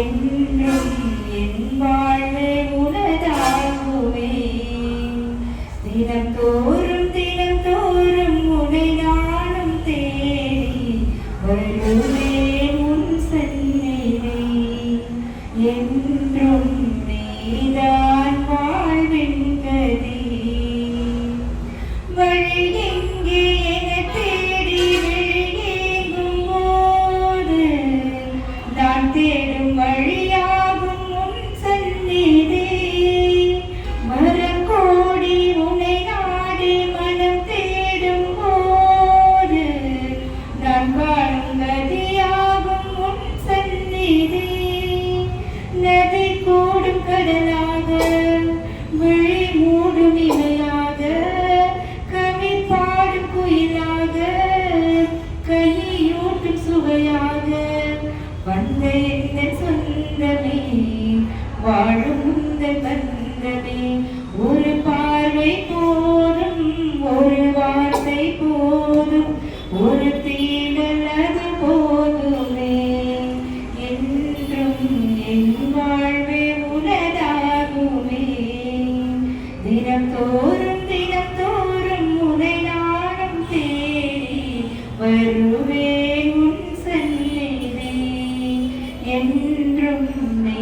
என்றும் என் வாழ்வே உனதாகுமே. தினந்தோறும் தினந்தோறும் உனை நானும் தேடி வருவேன் உன் சந்நிதி. என்றும் நீதான் வாழ்வின் கதி. வழி எங்கே என தேடி வெளியேகும் போது நான் தேடும் வழியாகும் உன் சந்நிதி. மரக்கோடி உன்னை நாடி மனம் தேடும் போது நான் காணும் கதியாகும் உன் சந்நிதி. நதி கூடும் கடலாக விழி மூடும் இமையாக கவி பாடும் குயிலாக கையூட்டும் சுவையாக வந்த எந்த சொந்தமே வாழும் உந்தன் பந்தமே. ஒரு பார்வை போதும் ஒரு வார்த்தை போதும் ஒரு தீண்டல் அது போதுமே. என்றும் என் வாழ்வே உனதாகுமே. தினந்தோறும் தினந்தோறும் உனை நானும் தேடி வருவேன் உன் சந்நிதி. என்றும் நீ